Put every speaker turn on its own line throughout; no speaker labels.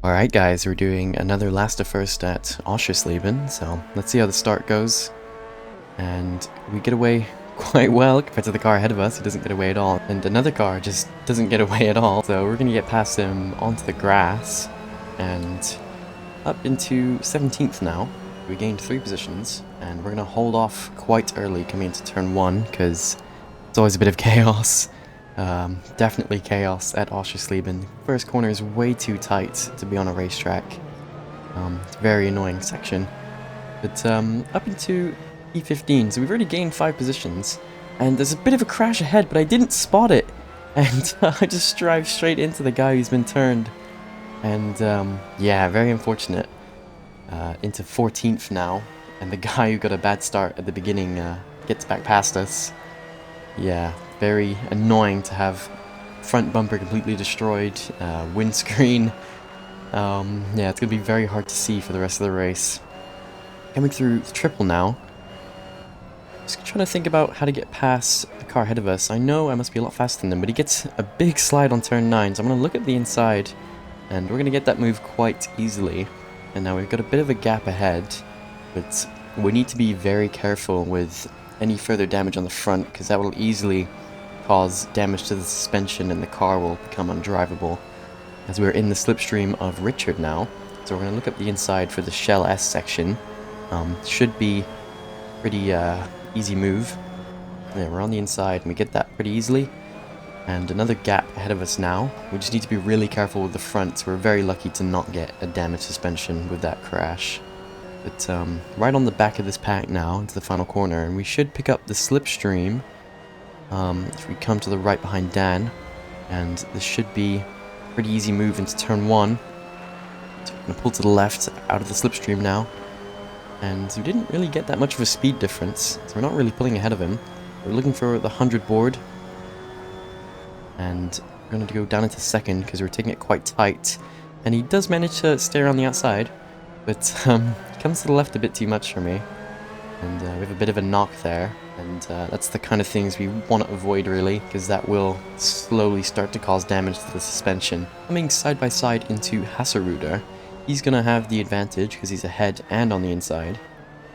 Alright guys, we're doing another last of first at Oschersleben, so let's see how the start goes. And we get away quite well compared to the car ahead of us. He doesn't get away at all. And another car just doesn't get away at all. So we're going to get past him onto the grass and up into 17th now. We gained 3 positions and we're going to hold off quite early coming into turn 1 because it's always a bit of chaos. Definitely chaos at Oschersleben. First corner is way too tight to be on a racetrack. It's a very annoying section. But up into E15, so we've already gained 5 positions. And there's a bit of a crash ahead, but I didn't spot it. And I just drive straight into the guy who's been turned. And yeah, very unfortunate. Into 14th now. And the guy who got a bad start at the beginning gets back past us. Yeah, very annoying to have front bumper completely destroyed, windscreen. Yeah, it's going to be very hard to see for the rest of the race. Coming through the triple now. Just trying to think about how to get past the car ahead of us. I know I must be a lot faster than him, but he gets a big slide on turn 9, so I'm going to look at the inside, and we're going to get that move quite easily. And now we've got a bit of a gap ahead, but we need to be very careful with any further damage on the front, because that will easily cause damage to the suspension and the car will become undrivable. As we're in the slipstream of Richard now, so we're going to look up the inside for the Shell S section. Should be pretty easy move. Yeah, we're on the inside and we get that pretty easily. And another gap ahead of us now. We just need to be really careful with the front. We're very lucky to not get a damaged suspension with that crash. But right on the back of this pack now, into the final corner, and we should pick up the slipstream if we come to the right behind Dan. And this should be a pretty easy move into turn 1. So we're going to pull to the left out of the slipstream now. And we didn't really get that much of a speed difference, so we're not really pulling ahead of him. We're looking for the 100 board. And we're going to go down into second because we're taking it quite tight. And he does manage to stay around the outside, but he comes to the left a bit too much for me. And we have a bit of a knock there, and that's the kind of things we want to avoid really, because that will slowly start to cause damage to the suspension. Coming side by side into Hasseruder, he's going to have the advantage because he's ahead and on the inside.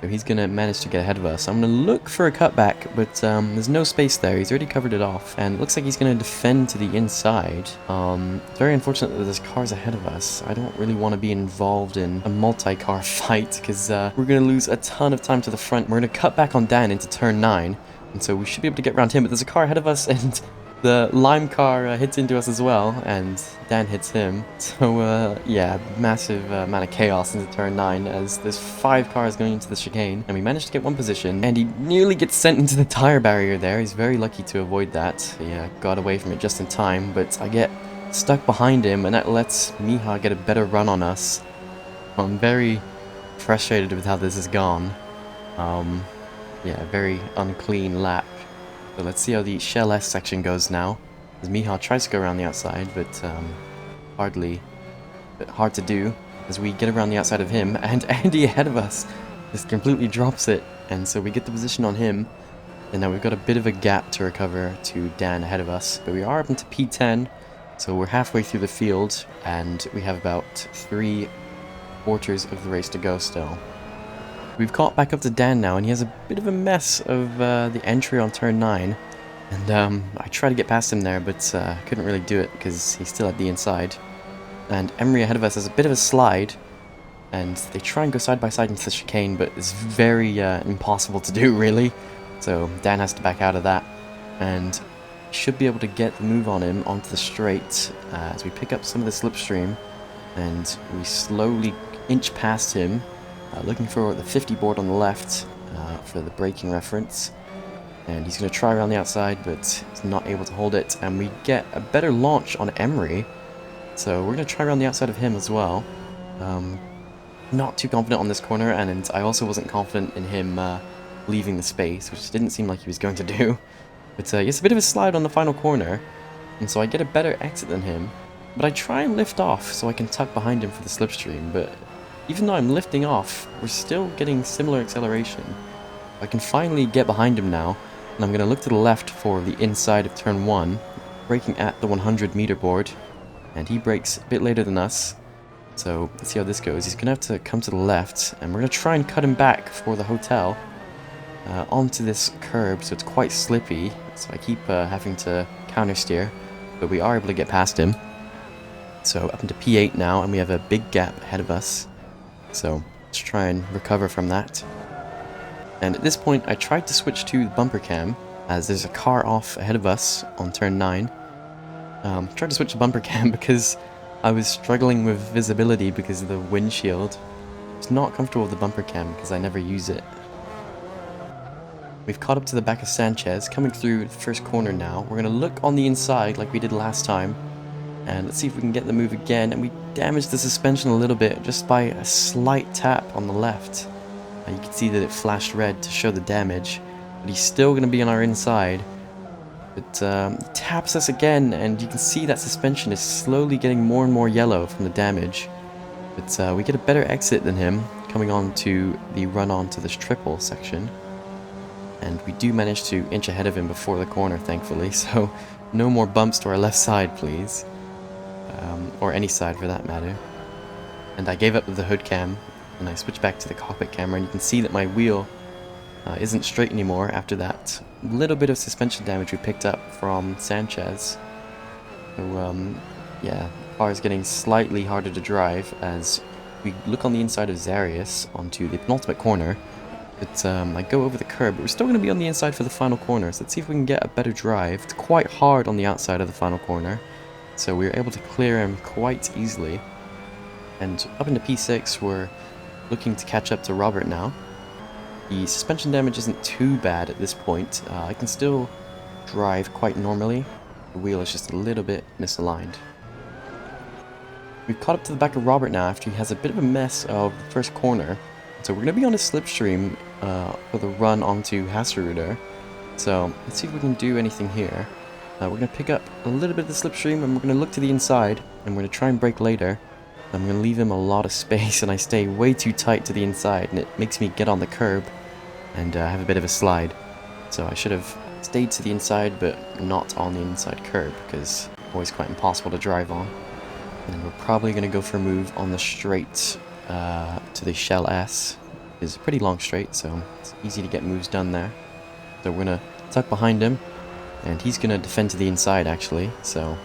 So he's going to manage to get ahead of us. I'm going to look for a cutback, but there's no space there. He's already covered it off. And it looks like he's going to defend to the inside. It's very unfortunate that there's cars ahead of us. I don't really want to be involved in a multi-car fight because we're going to lose a ton of time to the front. We're going to cut back on Dan into turn 9. And so we should be able to get around him. But there's a car ahead of us and the lime car hits into us as well, and Dan hits him. So yeah, massive amount of chaos into turn 9 as there's 5 cars going into the chicane, and we managed to get 1 position, and he nearly gets sent into the tire barrier there. He's very lucky to avoid that. Yeah, got away from it just in time, but I get stuck behind him, and that lets Miha get a better run on us. I'm very frustrated with how this has gone. Yeah, very unclean lap. So let's see how the Shell S section goes now. As Miha tries to go around the outside, but hard to do as we get around the outside of him, and Andy ahead of us just completely drops it, and so we get the position on him, and now we've got a bit of a gap to recover to Dan ahead of us, but we are up into P10, so we're halfway through the field, and we have about 3/4 of the race to go still. We've caught back up to Dan now, and he has a bit of a mess of the entry on turn 9. And I tried to get past him there, but couldn't really do it because he's still at the inside. And Emery ahead of us has a bit of a slide, and they try and go side by side into the chicane, but it's very impossible to do, really. So Dan has to back out of that, and should be able to get the move on him onto the straight as we pick up some of the slipstream, and we slowly inch past him. Looking for the 50 board on the left for the braking reference, and he's going to try around the outside, but he's not able to hold it, and we get a better launch on Emery, so we're going to try around the outside of him as well. Not too confident on this corner, and I also wasn't confident in him leaving the space, which didn't seem like he was going to do, but he has a bit of a slide on the final corner, and so I get a better exit than him, but I try and lift off so I can tuck behind him for the slipstream, but even though I'm lifting off, we're still getting similar acceleration. I can finally get behind him now, and I'm going to look to the left for the inside of turn 1, braking at the 100 meter board, and he brakes a bit later than us, So let's see how this goes. He's gonna have to come to the left, and we're gonna try and cut him back for the hotel onto this curb, so it's quite slippy. So I keep having to counter steer, but we are able to get past him. So up into P8 now, and we have a big gap ahead of us. So let's try and recover from that. And at this point, I tried to switch to the bumper cam, as there's a car off ahead of us on turn 9. Tried to switch to bumper cam because I was struggling with visibility because of the windshield. It's not comfortable with the bumper cam because I never use it. We've caught up to the back of Sanchez, coming through the first corner now. We're going to look on the inside like we did last time. And let's see if we can get the move again. And we damaged the suspension a little bit just by a slight tap on the left. You can see that it flashed red to show the damage. But he's still going to be on our inside. But he taps us again, and you can see that suspension is slowly getting more and more yellow from the damage. But we get a better exit than him, coming on to the run on to this triple section. And we do manage to inch ahead of him before the corner, thankfully. So no more bumps to our left side, please. Or any side for that matter. And I gave up with the hood cam, and I switched back to the cockpit camera, and you can see that my wheel isn't straight anymore after that little bit of suspension damage we picked up from Sanchez. So yeah, the car is getting slightly harder to drive as we look on the inside of Zarius onto the penultimate corner. But I go over the curb, but we're still going to be on the inside for the final corner, so let's see if we can get a better drive. It's quite hard on the outside of the final corner, so we were able to clear him quite easily. And up into P6, we're looking to catch up to Robert now. The suspension damage isn't too bad at this point. I can still drive quite normally. The wheel is just a little bit misaligned. We've caught up to the back of Robert now after he has a bit of a mess of the first corner. So we're going to be on a slipstream for the run onto Hasserudder. So let's see if we can do anything here. We're going to pick up a little bit of the slipstream, and we're going to look to the inside, and we're going to try and brake later. I'm going to leave him a lot of space, and I stay way too tight to the inside, and it makes me get on the curb and have a bit of a slide. So I should have stayed to the inside, but not on the inside curb, because it's always quite impossible to drive on. And we're probably going to go for a move on the straight to the Shell S. It's a pretty long straight, so it's easy to get moves done there. So we're going to tuck behind him, and he's going to defend to the inside actually, so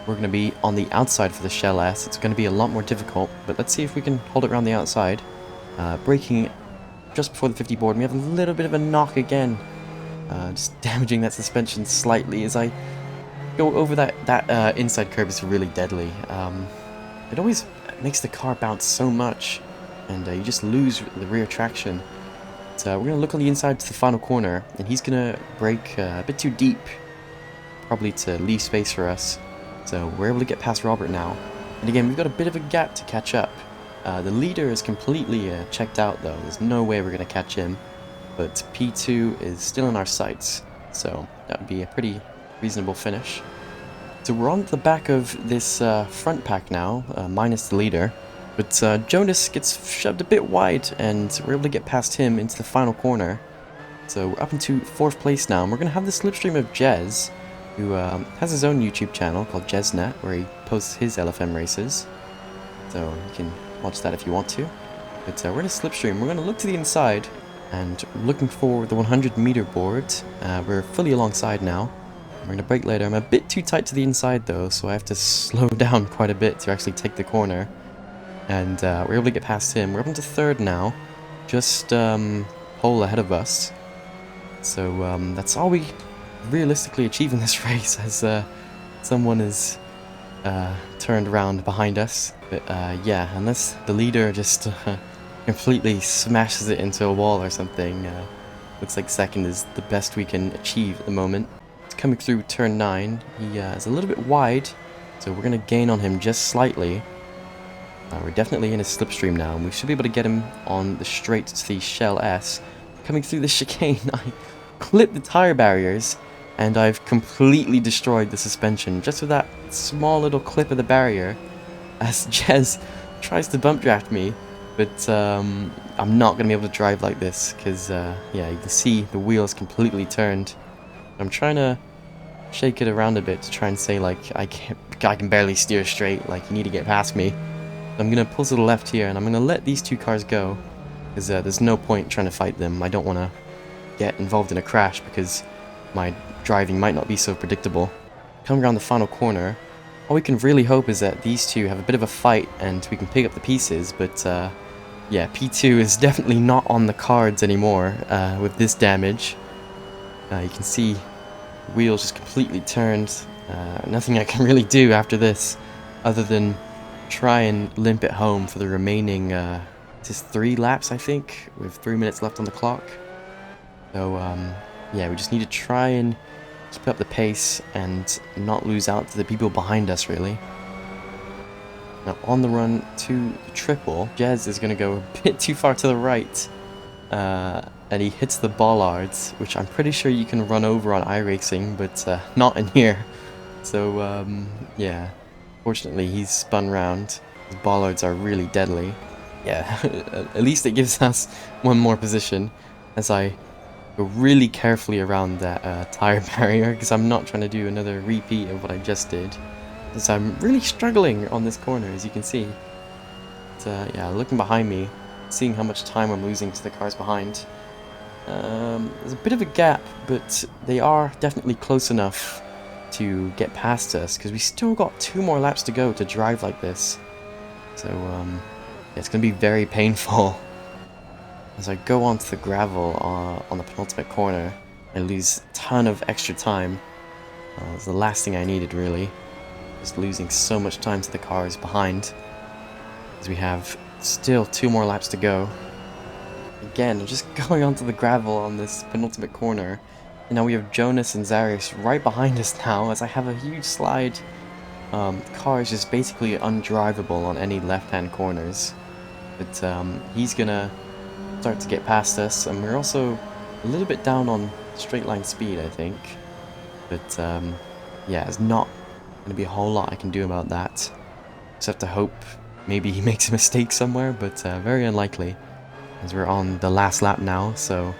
we're going to be on the outside for the Shell S. It's going to be a lot more difficult, but let's see if we can hold it around the outside. Braking just before the 50 board, and we have a little bit of a knock again, just damaging that suspension slightly as I go over that inside curb. Is really deadly. It always makes the car bounce so much, and you just lose the rear traction. So we're going to look on the inside to the final corner, and he's going to brake a bit too deep, probably to leave space for us. So we're able to get past Robert now. And again, we've got a bit of a gap to catch up. The leader is completely checked out though. There's no way we're going to catch him. But P2 is still in our sights, so that would be a pretty reasonable finish. So we're on the back of this front pack now, minus the leader. But Jonas gets shoved a bit wide, and we're able to get past him into the final corner. So we're up into 4th place now, and we're going to have the slipstream of Jez, who has his own YouTube channel called JezNet, where he posts his LFM races. So you can watch that if you want to. But we're in a slipstream. We're going to look to the inside, and looking for the 100-meter board. We're fully alongside now. We're going to brake later. I'm a bit too tight to the inside though, so I have to slow down quite a bit to actually take the corner. And we're able to get past him. We're up into 3rd now, just pole ahead of us. So that's all we realistically achieve in this race, as someone is turned around behind us. But yeah, unless the leader just completely smashes it into a wall or something, looks like 2nd is the best we can achieve at the moment. Coming through turn 9, he is a little bit wide, so we're going to gain on him just slightly. We're definitely in a slipstream now, and we should be able to get him on the straight to the Shell S. Coming through the chicane, I clipped the tire barriers, and I've completely destroyed the suspension just with that small little clip of the barrier, as Jez tries to bump draft me. But I'm not going to be able to drive like this, because yeah, you can see the wheel's completely turned. I'm trying to shake it around a bit to try and say, like, I can barely steer straight, like, you need to get past me. I'm going to pull to the left here, and I'm going to let these two cars go, because there's no point trying to fight them. I don't want to get involved in a crash, because my driving might not be so predictable. Coming around the final corner, all we can really hope is that these two have a bit of a fight, and we can pick up the pieces, but yeah, P2 is definitely not on the cards anymore with this damage. You can see the wheels just completely turned. Nothing I can really do after this other than try and limp it home for the remaining just 3 laps, I think, with 3 minutes left on the clock. So yeah, we just need to try and keep up the pace and not lose out to the people behind us, really. Now on the run to the triple, Jez is going to go a bit too far to the right, and he hits the bollards, which I'm pretty sure you can run over on iRacing, but not in here. So yeah, fortunately he's spun round. His bollards are really deadly. Yeah, at least it gives us one more position as I go really carefully around that tire barrier, because I'm not trying to do another repeat of what I just did. So I'm really struggling on this corner, as you can see. But, yeah, looking behind me, seeing how much time I'm losing to the cars behind. There's a bit of a gap, but they are definitely close enough to get past us, because we still got 2 more laps to go to drive like this. So yeah, it's going to be very painful. As I go onto the gravel on the penultimate corner, I lose a ton of extra time. It's the last thing I needed, really. Just losing so much time to the cars behind, as we have still 2 more laps to go. Again, just going onto the gravel on this penultimate corner, and now we have Jonas and Zarius right behind us now, as I have a huge slide. The car is just basically undrivable on any left-hand corners, but he's gonna start to get past us, and we're also a little bit down on straight line speed, I think. But yeah, it's not gonna be a whole lot I can do about that. Just have to hope maybe he makes a mistake somewhere, but very unlikely, as we're on the last lap now. So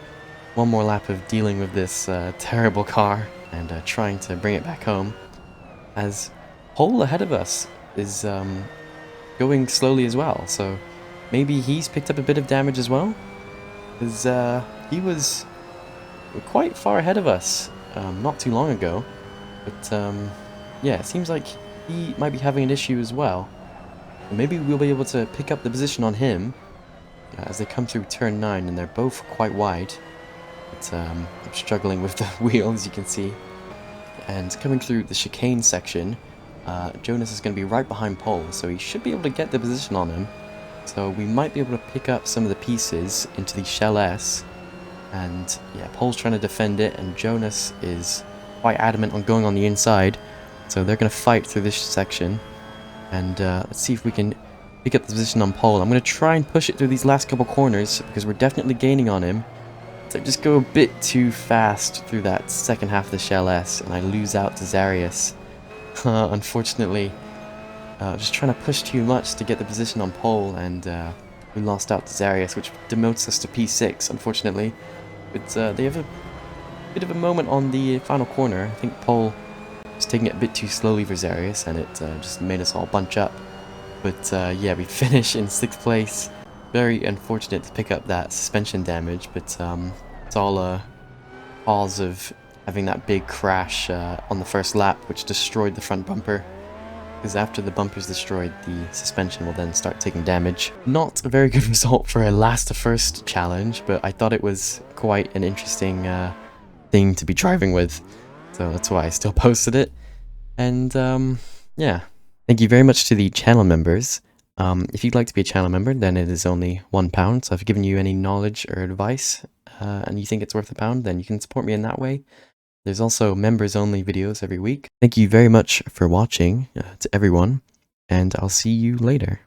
one more lap of dealing with this terrible car and trying to bring it back home, as Pole ahead of us is going slowly as well. So maybe he's picked up a bit of damage as well, because he was quite far ahead of us not too long ago. But yeah, it seems like he might be having an issue as well. Maybe we'll be able to pick up the position on him as they come through turn 9, and they're both quite wide. But I'm struggling with the wheel, as you can see. And coming through the chicane section, Jonas is going to be right behind Pole, so he should be able to get the position on him. So we might be able to pick up some of the pieces into the Shell S. And yeah, Pole's trying to defend it, and Jonas is quite adamant on going on the inside. So they're going to fight through this section. And let's see if we can pick up the position on Pole. I'm going to try and push it through these last couple corners, because we're definitely gaining on him. So I just go a bit too fast through that second half of the Shell S, and I lose out to Zarius. Unfortunately, just trying to push too much to get the position on Pole, and we lost out to Zarius, which demotes us to P6, unfortunately. But they have a bit of a moment on the final corner. I think Pole was taking it a bit too slowly for Zarius, and it just made us all bunch up. But yeah, we finish in 6th place. Very unfortunate to pick up that suspension damage, but it's all a cause of having that big crash on the first lap, which destroyed the front bumper. Because after the bumper's destroyed, the suspension will then start taking damage. Not a very good result for a last to first challenge, but I thought it was quite an interesting thing to be driving with. So that's why I still posted it. And yeah, thank you very much to the channel members. If you'd like to be a channel member, then it is only £1. So if I've given you any knowledge or advice and you think it's worth £1, then you can support me in that way. There's also members-only videos every week. Thank you very much for watching to everyone, and I'll see you later.